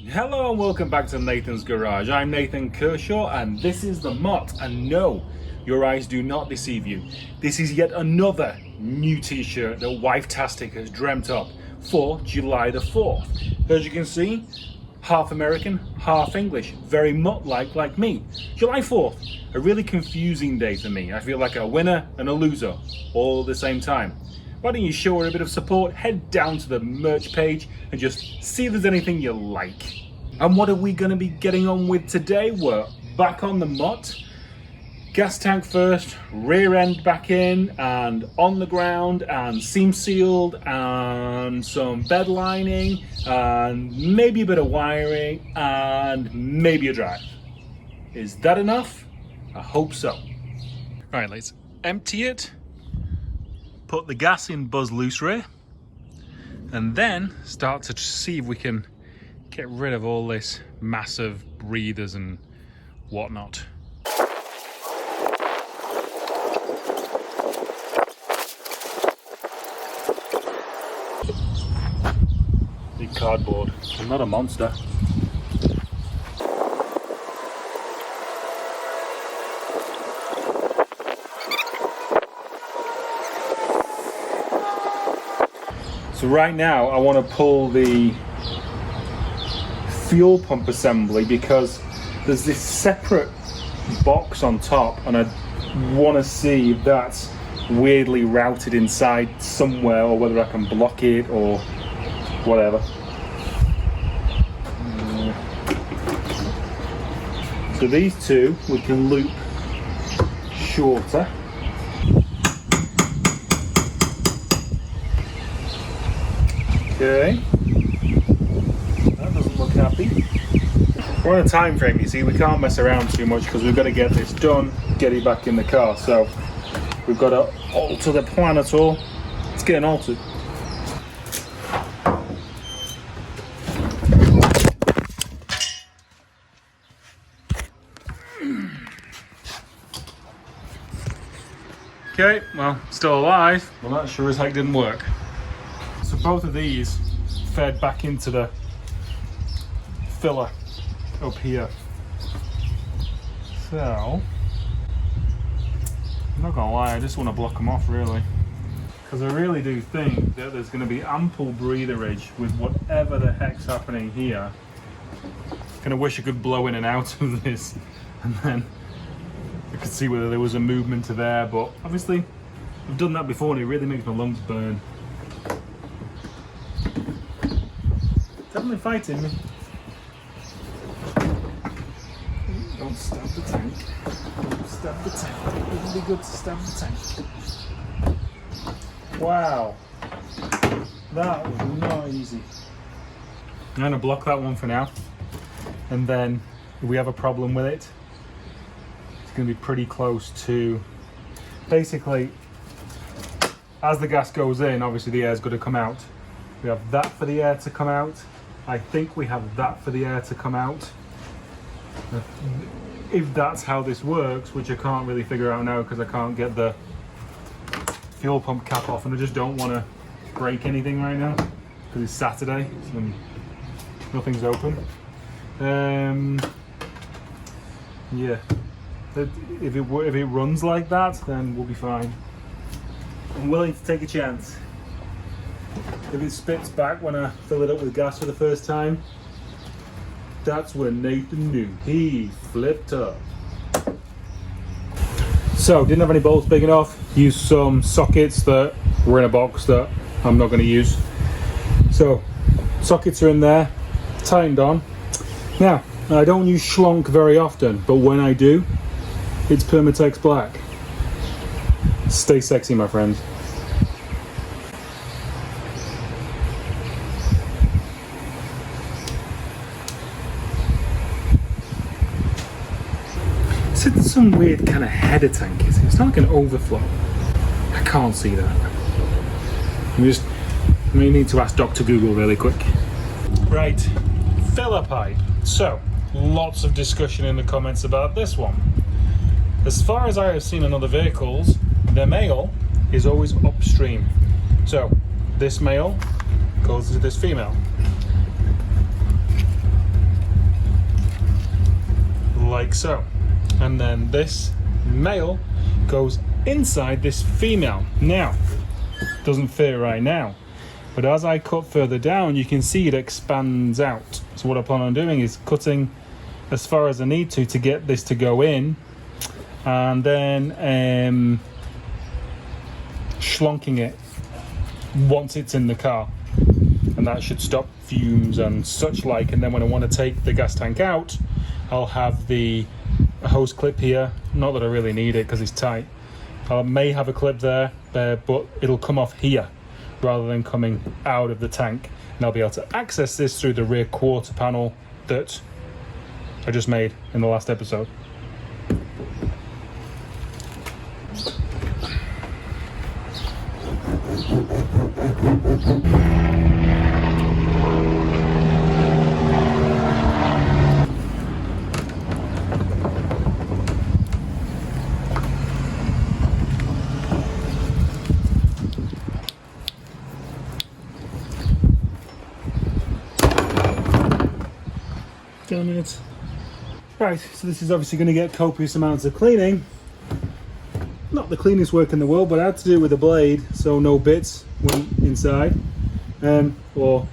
Hello and welcome back to Nathan's Garage. I'm Nathan Kershaw and this is the Mutt. And no, your eyes do not deceive you. This is yet another new t-shirt that Wife-tastic has dreamt up for July the 4th. As you can see, half American, half English, very Mutt-like like me. July 4th, a really confusing day for me. I feel like a winner and a loser all at the same time. Why don't you show her a bit of support, head down to the merch page and just see if there's anything you like. And what are we going to be getting on with today? We're back on the Mutt. Gas tank first, rear end back in and on the ground and seam sealed and some bed lining and maybe a bit of wiring and maybe a drive. Is that enough? I hope so. All right, let's empty it. Put the gas in buzz loose rear and then start to see if we can get rid of all this massive breathers and whatnot. Big cardboard. I'm not a monster. So right now I want to pull the fuel pump assembly because there's this separate box on top and I want to see if that's weirdly routed inside somewhere or whether I can block it or whatever. So these two we can loop shorter. Okay, that doesn't look happy. We're on a time frame, you see, we can't mess around too much because we've got to get this done, get it back in the car. So we've got to alter the plan at all. It's getting altered. Okay, well, still alive. Well, that sure as heck didn't work. So both of these fed back into the filler up here. So, I'm not gonna lie, I just want to block them off really. Because I really do think that there's going to be ample breatherage with whatever the heck's happening here. Kind of wish I could blow in and out of this and then I could see whether there was a movement to there, but obviously I've done that before and it really makes my lungs burn. Definitely fighting me. Don't stab the tank. Don't stab the tank. It wouldn't be good to stab the tank. Wow. That was not easy. I'm going to block that one for now. And then if we have a problem with it, it's going to be pretty close to... Basically, as the gas goes in, obviously the air's going to come out. We have that for the air to come out. I think we have that for the air to come out. If that's how this works, which I can't really figure out now because I can't get the fuel pump cap off and I just don't want to break anything right now because it's Saturday, so nothing's open. Yeah, if it runs like that, then we'll be fine. I'm willing to take a chance. If it spits back when I fill it up with gas for the first time, that's when Nathan knew. He flipped up. So, didn't have any bolts big enough. Used some sockets that were in a box that I'm not going to use. So, sockets are in there, tightened on. Now, I don't use schlonk very often, but when I do, it's Permatex Black. Stay sexy, my friends. It's some weird kind of header tank, is it? It's not like an overflow. I can't see that. I need to ask Dr. Google really quick. Right, filler pipe. So, lots of discussion in the comments about this one. As far as I have seen on other vehicles, the male is always upstream. So, this male goes to this female. like so. And then this male goes inside this female. Now, doesn't fit right now, but as I cut further down, you can see it expands out. So what I plan on doing is cutting as far as I need to get this to go in, and then schlonking it once it's in the car, and that should stop fumes and such like. And then when I want to take the gas tank out, I'll have the hose clip here. Not that I really need it because it's tight. I may have a clip there, but it'll come off here rather than coming out of the tank, and I'll be able to access this through the rear quarter panel that I just made in the last episode. Damn it. Right, so this is obviously going to get copious amounts of cleaning. Not the cleanest work in the world, but I had to do it with a blade, so no bits went inside, or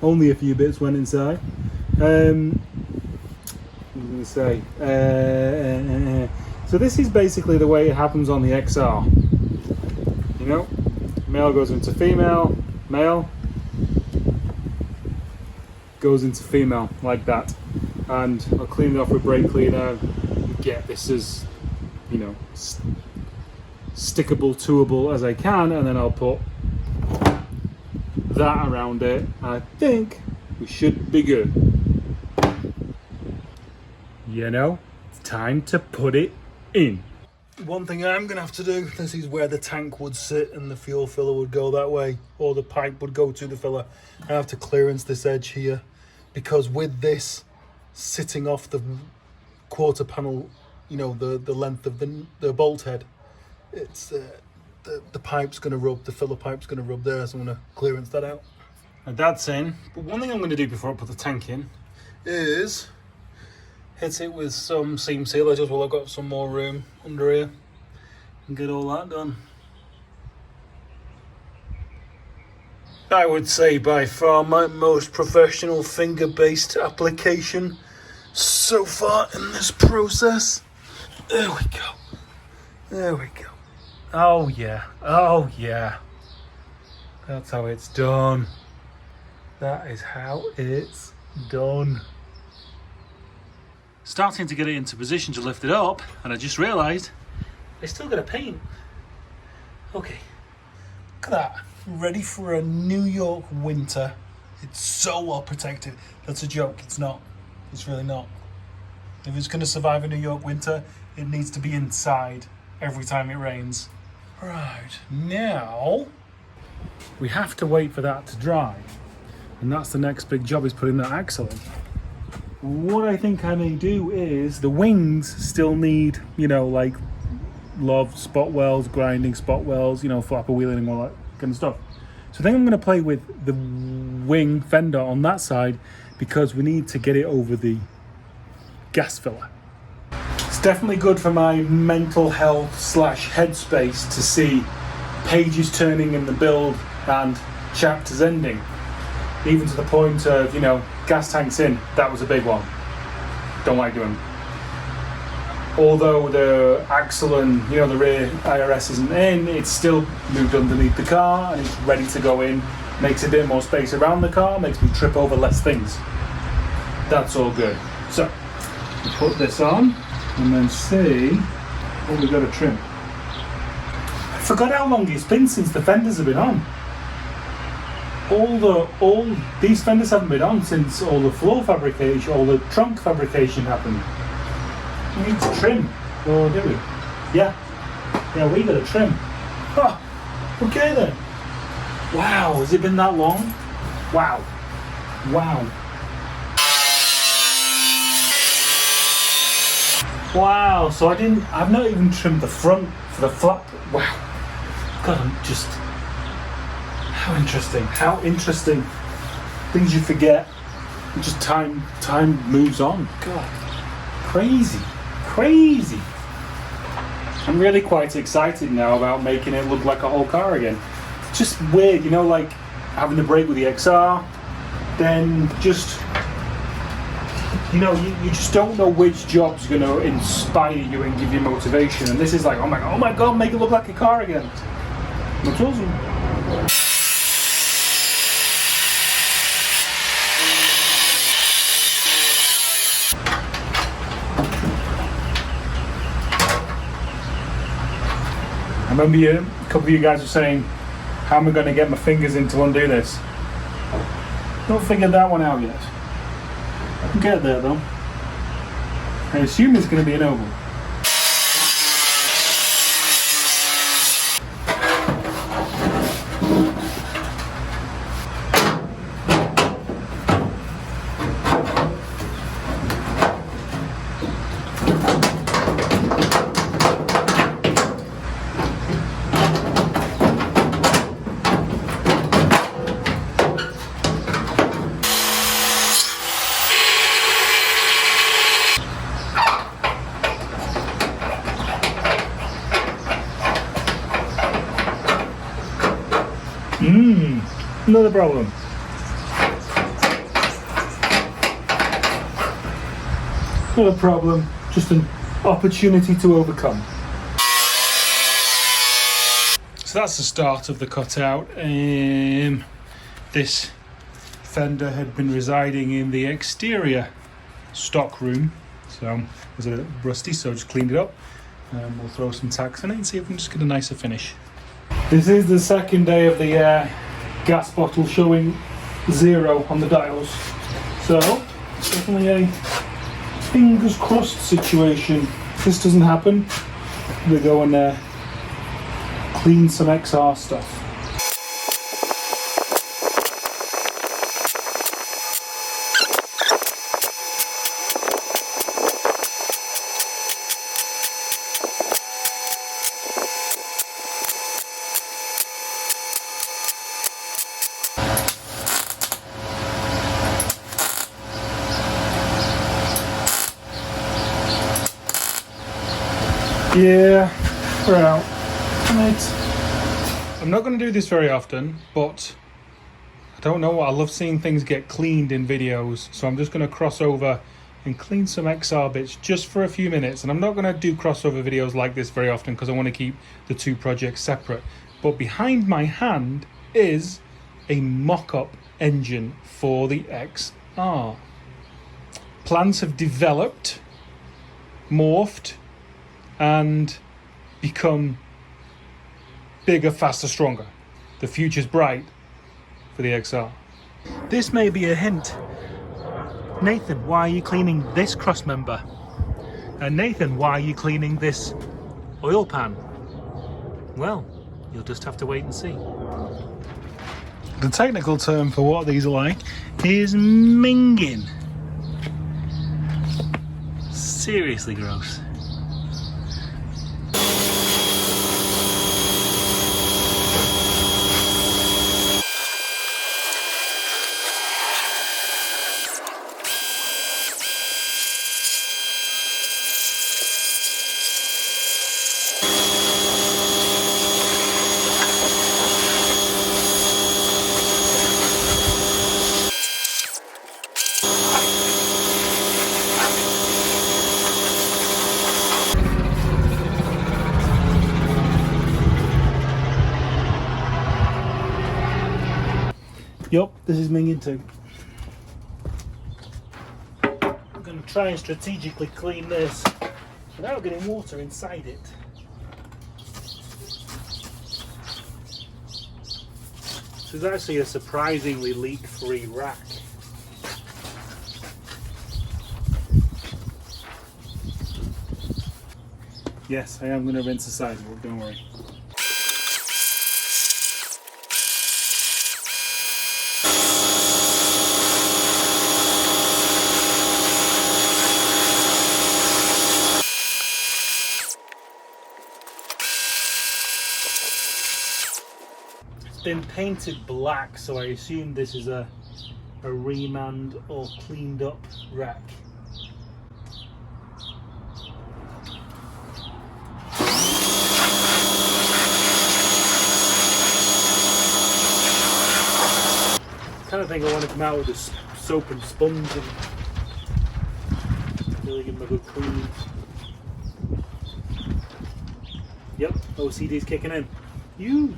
only a few bits went inside. What was I going to say? So this is basically the way it happens on the XR. You know, male goes into female, male goes into female, like that. And I'll clean it off with brake cleaner, get this as, you know, stickable, twoable as I can, and then I'll put that around it. I think we should be good. You know, it's time to put it in. One thing I'm going to have to do, this is where the tank would sit and the fuel filler would go that way, or the pipe would go to the filler. I have to clearance this edge here, because with this sitting off the quarter panel, you know, the length of the bolt head, it's the pipe's going to rub, the filler pipe's going to rub there, so I'm going to clearance that out. And that's in. But one thing I'm going to do before I put the tank in is hit it with some seam sealer, just while I've got some more room under here, and get all that done. I would say by far my most professional finger-based application so far in this process. There we go. There we go. Oh yeah. Oh yeah. That's how it's done. That is how it's done. Starting to get it into position to lift it up, and I just realised I still got to paint. Okay. Look at that. Ready for a New York winter. It's so well protected. That's a joke. It's not. It's really not. If it's going to survive a New York winter, it needs to be inside every time it rains. Right, now we have to wait for that to dry, and that's the next big job, is putting that axle in. What I think I may do is, the wings still need, you know, like love spot welds, grinding spot welds, you know, flapper wheeling and all that kind of stuff. So I think I'm going to play with the wing fender on that side, because we need to get it over the gas filler. It's definitely good for my mental health / headspace to see pages turning in the build and chapters ending, even to the point of, you know, gas tanks in. That was a big one. Don't like doing. Although the axle and, you know, the rear IRS isn't in, it's still moved underneath the car and it's ready to go in. Makes a bit more space around the car, makes me trip over less things. That's all good. So we put this on and then see what we've got to trim. I forgot how long it's been since the fenders have been on. All these fenders haven't been on since all the floor fabrication, all the trunk fabrication happened. We need to trim, or do we? Yeah, we got to trim. Oh, okay then. Wow, has it been that long? Wow. Wow, so I've not even trimmed the front for the flap. Wow. God, I'm just, how interesting. Things you forget, just time moves on. God, crazy. crazy. I'm really quite excited now about making it look like a whole car again. It's just weird, you know, like having the brake with the XR, then just, you know, you just don't know which job's going to inspire you and give you motivation. And this is like, oh my god, make it look like a car again. That's awesome. I remember a couple of you guys were saying, how am I going to get my fingers in to undo this? Not figured that one out yet. I can get there though. I assume it's going to be an oval. Another problem. Not a problem, just an opportunity to overcome. So that's the start of the cutout. This Fender had been residing in the exterior stock room, so it was a little rusty, so I just cleaned it up. We'll throw some tacks on it and see if we can just get a nicer finish. This is the second day of the gas bottle showing 0 on the dials, so it's definitely a fingers crossed situation. If this doesn't happen, we'll go and clean some XR stuff. Yeah, we're out. Right. I'm not going to do this very often, but I don't know, I love seeing things get cleaned in videos, so I'm just going to cross over and clean some XR bits just for a few minutes. And I'm not going to do crossover videos like this very often because I want to keep the two projects separate. But behind my hand is a mock-up engine for the XR. Plans have developed, morphed, and become bigger, faster, stronger. The future's bright for the XR. This may be a hint. Nathan, why are you cleaning this cross member? And Nathan, why are you cleaning this oil pan? Well, you'll just have to wait and see. The technical term for what these are like is minging. Seriously gross. Yup, this is minging too. I'm going to try and strategically clean this without getting water inside it. This is actually a surprisingly leak-free rack. Yes, I am going to rinse the sidewalk, don't worry. Been painted black, so I assume this is a remand or cleaned up rack. kind of think I want to come out with this soap and sponge and really give them a good clean. Yep, OCD's kicking in. You.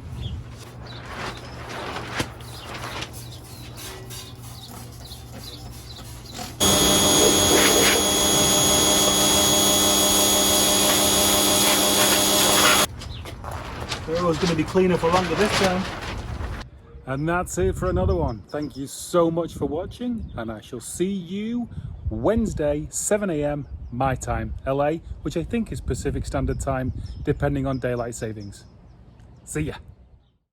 They're always going to be cleaner for longer this time. And that's it for another one. Thank you so much for watching, and I shall see you Wednesday, 7 a.m. my time, LA, which I think is Pacific Standard Time, depending on daylight savings. See ya.